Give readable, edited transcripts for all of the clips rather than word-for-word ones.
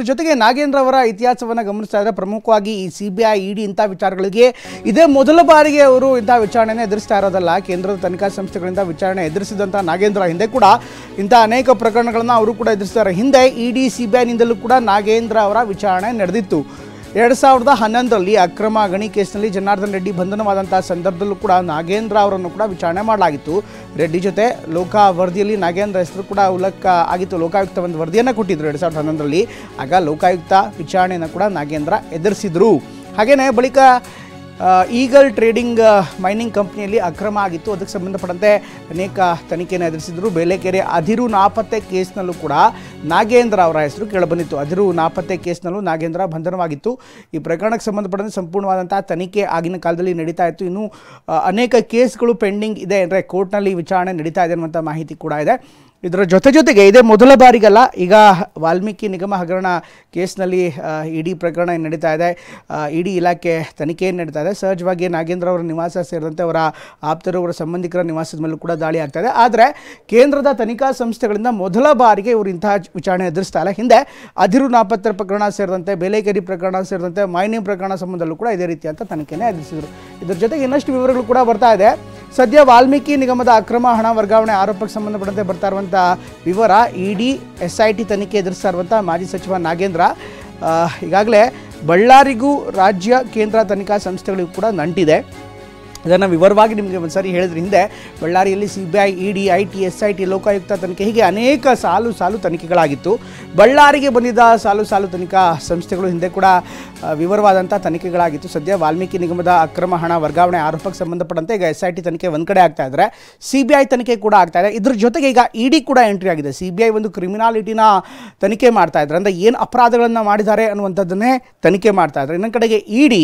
ಇದ್ರ ಜೊತೆಗೆ ನಾಗೇಂದ್ರ ಅವರ ಇತಿಹಾಸವನ್ನು ಗಮನಿಸ್ತಾ ಇದ್ರೆ ಪ್ರಮುಖವಾಗಿ ಈ ಸಿಬಿಐ ಇಡಿ ಇಂಥ ವಿಚಾರಗಳಿಗೆ ಇದೇ ಮೊದಲ ಬಾರಿಗೆ ಅವರು ಇಂಥ ವಿಚಾರಣೆಯನ್ನು ಎದುರಿಸ್ತಾ ಇರೋದಲ್ಲ. ಕೇಂದ್ರದ ತನಿಖಾ ಸಂಸ್ಥೆಗಳಿಂದ ವಿಚಾರಣೆ ಎದುರಿಸಿದಂಥ ನಾಗೇಂದ್ರ ಹಿಂದೆ ಕೂಡ ಇಂಥ ಅನೇಕ ಪ್ರಕರಣಗಳನ್ನು ಅವರು ಕೂಡ ಎದುರಿಸ್ತಾರೆ. ಹಿಂದೆ ಇಡಿ ಸಿಬಿಐನಿಂದಲೂ ಕೂಡ ನಾಗೇಂದ್ರ ಅವರ ವಿಚಾರಣೆ ನಡೆದಿತ್ತು. 2011ರಲ್ಲಿ ಅಕ್ರಮ ಗಣಿ ಕೇಸ್ನಲ್ಲಿ ಜನಾರ್ದನ್ ರೆಡ್ಡಿ ಬಂಧನವಾದಂಥ ಸಂದರ್ಭದಲ್ಲೂ ಕೂಡ ನಾಗೇಂದ್ರ ಅವರನ್ನು ಕೂಡ ವಿಚಾರಣೆ ಮಾಡಲಾಗಿತ್ತು. ರೆಡ್ಡಿ ಜೊತೆ ಲೋಕ ವರದಿಯಲ್ಲಿ ನಾಗೇಂದ್ರ ಹೆಸರು ಕೂಡ ಉಲ್ಲೇಖ ಆಗಿತ್ತು. ಲೋಕಾಯುಕ್ತ ಒಂದು ವರದಿಯನ್ನು ಕೊಟ್ಟಿದ್ದರು 2011ರಲ್ಲಿ. ಆಗ ಲೋಕಾಯುಕ್ತ ವಿಚಾರಣೆಯನ್ನು ಕೂಡ ನಾಗೇಂದ್ರ ಎದುರಿಸಿದರು. ಹಾಗೆಯೇ ಬಳಿಕ ಈಗಲ್ ಟ್ರೇಡಿಂಗ್ ಮೈನಿಂಗ್ ಕಂಪ್ನಿಯಲ್ಲಿ ಅಕ್ರಮ ಆಗಿತ್ತು. ಅದಕ್ಕೆ ಸಂಬಂಧಪಟ್ಟಂತೆ ಅನೇಕ ತನಿಖೆಯನ್ನು ಎದುರಿಸಿದರು. ಬೇಲೆಕೆರೆ ಅದಿರು ನಾಪತ್ತೆ ಕೇಸ್ನಲ್ಲೂ ಕೂಡ ನಾಗೇಂದ್ರ ಅವರ ಹೆಸರು ಕೇಳಿಬಂದಿತ್ತು. ಅದಿರು ನಾಪತ್ತೆ ಕೇಸ್ನಲ್ಲೂ ನಾಗೇಂದ್ರ ಬಂಧನವಾಗಿತ್ತು. ಈ ಪ್ರಕರಣಕ್ಕೆ ಸಂಬಂಧಪಟ್ಟಂತೆ ಸಂಪೂರ್ಣವಾದಂಥ ತನಿಖೆ ಆಗಿನ ಕಾಲದಲ್ಲಿ ನಡೀತಾ ಇತ್ತು. ಇನ್ನೂ ಅನೇಕ ಕೇಸ್ಗಳು ಪೆಂಡಿಂಗ್ ಇದೆ, ಅಂದರೆ ಕೋರ್ಟ್ನಲ್ಲಿ ವಿಚಾರಣೆ ನಡೀತಾ ಇದೆ ಅನ್ನುವಂಥ ಮಾಹಿತಿ ಕೂಡ ಇದೆ. ಇದರ ಜೊತೆಗೆ ಇದೇ ಮೊದಲ ಬಾರಿಗಲ್ಲ, ಈಗ ವಾಲ್ಮೀಕಿ ನಿಗಮ ಹಗರಣ ಕೇಸ್ನಲ್ಲಿ ಇಡಿ ಪ್ರಕರಣ ನಡೀತಾ ಇದೆ. ಇಡಿ ಇಲಾಖೆ ತನಿಖೆ ನಡೀತಾ ಇದೆ. ಸಹಜವಾಗಿ ನಾಗೇಂದ್ರ ಅವರ ನಿವಾಸ ಸೇರಿದಂತೆ ಅವರ ಆಪ್ತರು, ಅವರ ಸಂಬಂಧಿಕರ ನಿವಾಸದ ಮೇಲೂ ಕೂಡ ದಾಳಿ ಆಗ್ತಾ ಇದೆ. ಆದರೆ ಕೇಂದ್ರದ ತನಿಖಾ ಸಂಸ್ಥೆಗಳಿಂದ ಮೊದಲ ಬಾರಿಗೆ ಇವರು ಇಂತಹ ವಿಚಾರಣೆ ಎದುರಿಸ್ತಾ ಇಲ್ಲ. ಹಿಂದೆ ಅದಿರು ನಾಪತ್ತೆ ಪ್ರಕರಣ ಸೇರಿದಂತೆ, ಬೇಲೆಕೆರೆ ಪ್ರಕರಣ ಸೇರಿದಂತೆ, ಮೈನಿಂಗ್ ಪ್ರಕರಣ ಸಂಬಂಧದಲ್ಲೂ ಕೂಡ ಇದೇ ರೀತಿಯಂಥ ತನಿಖೆಯನ್ನು ಎದುರಿಸಿದರು. ಇದರ ಜೊತೆಗೆ ಇನ್ನಷ್ಟು ವಿವರಗಳು ಕೂಡ ಬರ್ತಾ ಇದೆ. ಸದ್ಯ ವಾಲ್ಮೀಕಿ ನಿಗಮದ ಅಕ್ರಮ ಹಣ ವರ್ಗಾವಣೆ ಆರೋಪಕ್ಕೆ ಸಂಬಂಧಪಟ್ಟಂತೆ ಬರ್ತಾ ಇರುವಂಥ ವಿವರ, ಇಡಿ SIT ತನಿಖೆ ಎದುರಿಸ್ತಾ ಇರುವಂಥ ಮಾಜಿ ಸಚಿವ ನಾಗೇಂದ್ರ ಈಗಾಗಲೇ ಬಳ್ಳಾರಿಗೂ ರಾಜ್ಯ ಕೇಂದ್ರ ತನಿಖಾ ಸಂಸ್ಥೆಗಳಿಗೂ ಕೂಡ ನಂಟಿದೆ. ಇದನ್ನು ವಿವರವಾಗಿ ನಿಮಗೆ ಒಂದು ಸಾರಿ ಹೇಳಿದ್ರೆ, ಹಿಂದೆ ಬಳ್ಳಾರಿಯಲ್ಲಿ CBI, ED, IT, SIT, Lokayukta ತನಿಖೆ ಹೀಗೆ ಅನೇಕ ಸಾಲು ತನಿಖೆಗಳಾಗಿತ್ತು. ಬಳ್ಳಾರಿಗೆ ಬಂದಿದ್ದ ಸಾಲು ತನಿಖಾ ಸಂಸ್ಥೆಗಳು ಹಿಂದೆ ಕೂಡ ವಿವರವಾದಂಥ ತನಿಖೆಗಳಾಗಿತ್ತು. ಸದ್ಯ ವಾಲ್ಮೀಕಿ ನಿಗಮದ ಅಕ್ರಮ ಹಣ ವರ್ಗಾವಣೆ ಆರೋಪಕ್ಕೆ ಸಂಬಂಧಪಟ್ಟಂತೆ ಈಗ SIT ತನಿಖೆ ಒಂದು ಕಡೆ ಆಗ್ತಾ ಇದ್ದಾರೆ, ಸಿಬಿಐ ತನಿಖೆ ಕೂಡ ಆಗ್ತಾ ಇದೆ. ಇದ್ರ ಜೊತೆಗೆ ಈಗ ಇಡಿ ಕೂಡ ಎಂಟ್ರಿ ಆಗಿದೆ. ಸಿಬಿಐ ಒಂದು ಕ್ರಿಮಿನಾಲಿಟಿನ ತನಿಖೆ ಮಾಡ್ತಾ ಇದ್ದಾರೆ, ಅಂದರೆ ಏನು ಅಪರಾಧಗಳನ್ನು ಮಾಡಿದ್ದಾರೆ ಅನ್ನುವಂಥದ್ದನ್ನೇ ತನಿಖೆ ಮಾಡ್ತಾ ಇದ್ದಾರೆ. ಇನ್ನೊಂದು ಕಡೆಗೆ ಇಡಿ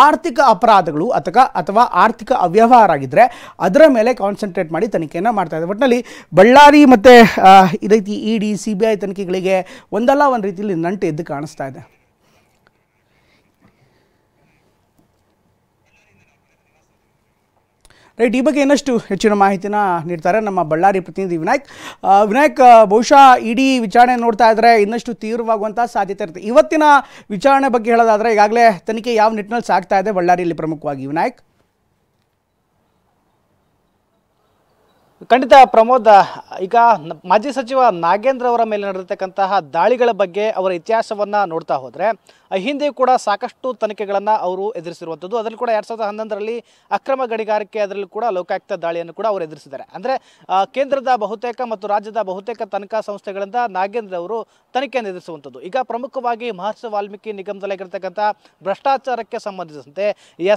ಆರ್ಥಿಕ ಅಪರಾಧಗಳು ಅಥವಾ ಆರ್ಥಿಕ ಅವ್ಯವಹಾರ ಆಗಿದ್ದರೆ ಅದರ ಮೇಲೆ ಕಾನ್ಸಂಟ್ರೇಟ್ ಮಾಡಿ ತನಿಖೆಯನ್ನು ಮಾಡ್ತಾ ಇದೆ. ಒಟ್ಟಿನಲ್ಲಿ ಬಳ್ಳಾರಿ ಮತ್ತು ಈ ರೀತಿ ಇಡಿ ಸಿಬಿಐ ತನಿಖೆಗಳಿಗೆ ಒಂದಲ್ಲ ಒಂದು ರೀತಿಯಲ್ಲಿ ನಂಟು ಎದ್ದು ಕಾಣಿಸ್ತಾ ಇದೆ. ರೈಟ್, ಈ ಬಗ್ಗೆ ಇನ್ನಷ್ಟು ಹೆಚ್ಚಿನ ಮಾಹಿತಿನ ನೀಡ್ತಾರೆ ನಮ್ಮ ಬಳ್ಳಾರಿ ಪ್ರತಿನಿಧಿ ವಿನಾಯಕ್. ಬಹುಶಃ ಇಡಿ ವಿಚಾರಣೆ ನೋಡ್ತಾ ಇದ್ರೆ ಇನ್ನಷ್ಟು ತೀವ್ರವಾಗುವಂಥ ಸಾಧ್ಯತೆ ಇರುತ್ತೆ. ಇವತ್ತಿನ ವಿಚಾರಣೆ ಬಗ್ಗೆ ಹೇಳೋದಾದರೆ ಈಗಾಗಲೇ ತನಿಖೆ ಯಾವ ನಿಟ್ಟಿನಲ್ಲಿ ಸಾಗ್ತಾ ಇದೆ ಬಳ್ಳಾರಿಯಲ್ಲಿ ಪ್ರಮುಖವಾಗಿ ವಿನಾಯಕ್? ಖಂಡಿತ ಪ್ರಮೋದ್, ಈಗ ಮಾಜಿ ಸಚಿವ ನಾಗೇಂದ್ರ ಅವರ ಮೇಲೆ ನಡೆದಿರ್ತಕ್ಕಂತಹ ದಾಳಿಗಳ ಬಗ್ಗೆ ಅವರ ಇತಿಹಾಸವನ್ನು ನೋಡ್ತಾ ಹೋದರೆ ಹಿಂದೆ ಕೂಡ ಸಾಕಷ್ಟು ತನಿಖೆಗಳನ್ನು ಅವರು ಎದುರಿಸಿರುವಂಥದ್ದು. ಅದರಲ್ಲಿ ಕೂಡ 2011ರಲ್ಲಿ ಅಕ್ರಮ ಗಣಿಗಾರಿಕೆ, ಅದರಲ್ಲಿ ಕೂಡ ಲೋಕಾಯುಕ್ತ ದಾಳಿಯನ್ನು ಕೂಡ ಅವರು ಎದುರಿಸಿದ್ದಾರೆ. ಅಂದರೆ ಕೇಂದ್ರದ ಬಹುತೇಕ ಮತ್ತು ರಾಜ್ಯದ ಬಹುತೇಕ ತನಿಖಾ ಸಂಸ್ಥೆಗಳಿಂದ ನಾಗೇಂದ್ರ ಅವರು ತನಿಖೆಯನ್ನು ಎದುರಿಸುವಂಥದ್ದು. ಈಗ ಪ್ರಮುಖವಾಗಿ ಮಹರ್ಷಿ ವಾಲ್ಮೀಕಿ ನಿಗಮದಲ್ಲಿರ್ತಕ್ಕಂಥ ಭ್ರಷ್ಟಾಚಾರಕ್ಕೆ ಸಂಬಂಧಿಸಿದಂತೆ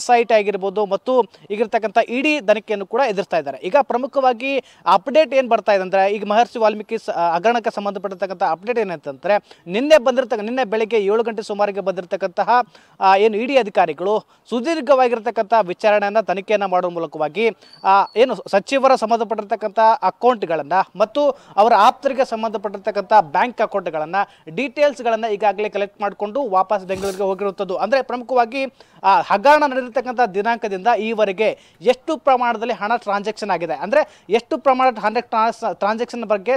SIT ಆಗಿರ್ಬೋದು ಮತ್ತು ಈಗಿರ್ತಕ್ಕಂಥ ಇಡಿ ತನಿಖೆಯನ್ನು ಕೂಡ ಎದುರಿಸ್ತಾ ಇದ್ದಾರೆ. ಈಗ ಪ್ರಮುಖವಾಗಿ ಅಪ್ಡೇಟ್ ಏನು ಬರ್ತಾ ಇದೆ ಅಂದರೆ, ಈಗ ಮಹರ್ಷಿ ವಾಲ್ಮೀಕಿ ಹಗರಣಕ್ಕೆ ಸಂಬಂಧಪಟ್ಟಿರ್ತಕ್ಕಂಥ ಅಪ್ಡೇಟ್ ಏನಂತಂದರೆ, ನಿನ್ನೆ ಬೆಳಗ್ಗೆ 7 ಗಂಟೆ ಸುಮಾರಿಗೆ ಬಂದಿರತಕ್ಕಂತಹ ಏನು ಇಡಿ ಅಧಿಕಾರಿಗಳು ಸುದೀರ್ಘವಾಗಿರ್ತಕ್ಕಂಥ ವಿಚಾರಣೆಯನ್ನು ತನಿಖೆಯನ್ನು ಮಾಡುವ ಮೂಲಕವಾಗಿ ಏನು ಸಚಿವರ ಸಂಬಂಧಪಟ್ಟಿರ್ತಕ್ಕಂಥ ಅಕೌಂಟ್ಗಳನ್ನು ಮತ್ತು ಅವರ ಆಪ್ತರಿಗೆ ಸಂಬಂಧಪಟ್ಟಿರ್ತಕ್ಕಂಥ ಬ್ಯಾಂಕ್ ಅಕೌಂಟ್ಗಳನ್ನು ಡೀಟೇಲ್ಸ್ಗಳನ್ನು ಈಗಾಗಲೇ ಕಲೆಕ್ಟ್ ಮಾಡಿಕೊಂಡು ವಾಪಸ್ ಬೆಂಗಳೂರಿಗೆ ಹೋಗಿರುವಂಥದ್ದು. ಅಂದರೆ ಪ್ರಮುಖವಾಗಿ ಹಗರಣ ನಡೆದಿರ್ತಕ್ಕಂಥ ದಿನಾಂಕದಿಂದ ಈವರೆಗೆ ಎಷ್ಟು ಪ್ರಮಾಣದಲ್ಲಿ ಹಣ ಟ್ರಾನ್ಸಾಕ್ಷನ್ ಆಗಿದೆ, ಅಂದರೆ ಎಷ್ಟು ಪ್ರಮಾಣದ ಟ್ರಾನ್ಸಾಕ್ಷನ್ ಬಗ್ಗೆ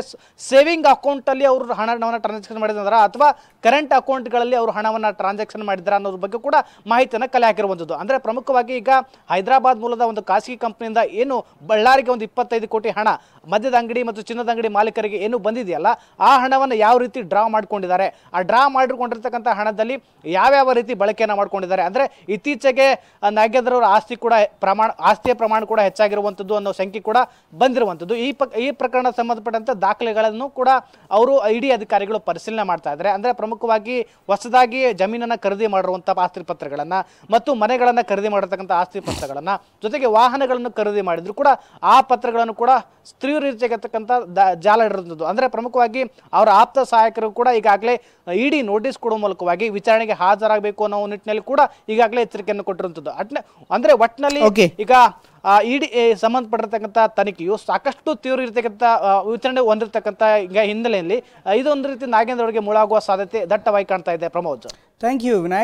ಸೇವಿಂಗ್ ಅಕೌಂಟಲ್ಲಿ ಅವರು ಹಣವನ್ನು ಟ್ರಾನ್ಸಾಕ್ಷನ್ ಮಾಡಿದಾರ ಅಥವಾ ಕರೆಂಟ್ ಅಕೌಂಟ್ಗಳಲ್ಲಿ ಅವರು ಹಣವನ್ನು ಟ್ರಾನ್ಸಾಕ್ಷನ್ ಮಾಡಿದಾರ ಅನ್ನೋದ್ರ ಬಗ್ಗೆ ಕೂಡ ಮಾಹಿತಿಯನ್ನು ಕಲೆ ಹಾಕಿರುವಂಥದ್ದು. ಅಂದರೆ ಪ್ರಮುಖವಾಗಿ ಈಗ ಹೈದರಾಬಾದ್ ಮೂಲದ ಒಂದು ಖಾಸಗಿ ಕಂಪ್ನಿಯಿಂದ ಏನು ಬಳ್ಳಾರಿಗೆ ಒಂದು 25 ಕೋಟಿ ಹಣ ಮದ್ಯದ ಅಂಗಡಿ ಮತ್ತು ಚಿನ್ನದ ಅಂಗಡಿ ಮಾಲೀಕರಿಗೆ ಏನು ಬಂದಿದೆಯಲ್ಲ, ಆ ಹಣವನ್ನು ಯಾವ ರೀತಿ ಡ್ರಾ ಮಾಡ್ಕೊಂಡಿದ್ದಾರೆ, ಆ ಡ್ರಾ ಮಾಡಿಕೊಂಡಿರ್ತಕ್ಕಂಥ ಹಣದಲ್ಲಿ ಯಾವ್ಯಾವ ರೀತಿ ಬಳಕೆಯನ್ನು ಮಾಡ್ಕೊಂಡಿದ್ದಾರೆ, ಅಂದರೆ ಇತ್ತೀಚೆಗೆ ನಾಗೇಂದ್ರ ಅವರ ಆಸ್ತಿಯ ಪ್ರಮಾಣ ಕೂಡ ಹೆಚ್ಚಾಗಿರುವಂಥದ್ದು ಅನ್ನೋ ಸಂಖ್ಯೆ ಕೂಡ ಬಂದಿರುವಂಥದ್ದು. ಈ ಪ್ರಕರಣ ಸಂಬಂಧಪಟ್ಟಂತೆ ದಾಖಲೆಗಳನ್ನು ಕೂಡ ಅವರು ಇಡಿ ಅಧಿಕಾರಿಗಳು ಪರಿಶೀಲನೆ ಮಾಡ್ತಾ ಇದ್ದಾರೆ. ಅಂದರೆ ಪ್ರಮುಖವಾಗಿ ಹೊಸದಾಗಿ ಜಮೀನನ್ನು ಖರೀದಿ ಮಾಡಿರುವಂಥ ಆಸ್ತಿ ಪತ್ರಗಳನ್ನು ಮತ್ತು ಮನೆಗಳನ್ನು ಖರೀದಿ ಮಾಡಿರ್ತಕ್ಕಂಥ ಆಸ್ತಿ ಪತ್ರಗಳನ್ನು ಜೊತೆಗೆ ವಾಹನಗಳನ್ನು ಖರೀದಿ ಮಾಡಿದ್ರು ಕೂಡ ಆ ಪತ್ರಗಳನ್ನು ಕೂಡ ಸ್ತ್ರೀ ರೀತಿಯಾಗಿರ್ತಕ್ಕಂಥ ಜಾಲ ಇರುವಂಥದ್ದು. ಅಂದರೆ ಪ್ರಮುಖವಾಗಿ ಅವರ ಆಪ್ತ ಸಹಾಯಕರು ಕೂಡ ಈಗಾಗಲೇ ಇಡಿ ನೋಟಿಸ್ ಕೊಡುವ ಮೂಲಕವಾಗಿ ವಿಚಾರಣೆಗೆ ಹಾಜರಾಗಬೇಕು ಅನ್ನೋ ನಿಟ್ಟಿನಲ್ಲಿ ಕೂಡ ಈಗಾಗಲೇ ಎಚ್ಚರಿಕೆಯನ್ನು ಕೊಟ್ಟಿರುವಂಥದ್ದು. ಅಂದರೆ ಒಟ್ಟಿನಲ್ಲಿ ಈಗ ಇಡಿ ಸಂಬಂಧಪಟ್ಟಿರ್ತಕ್ಕಂಥ ತನಿಖೆಯು ಸಾಕಷ್ಟು ತೀವ್ರ ಇರತಕ್ಕಂಥ ವಿಚಾರಣೆ ಹೊಂದಿರತಕ್ಕಂಥ ಈಗ ಹಿನ್ನೆಲೆಯಲ್ಲಿ ಇದೊಂದು ರೀತಿ ನಾಗೇಂದ್ರ ಅವರಿಗೆ ಮುಳಾಗುವ ಸಾಧ್ಯತೆ ದಟ್ಟವಾಗಿ ಕಾಣ್ತಾ ಇದೆ. Pramod, thank you Vinayak.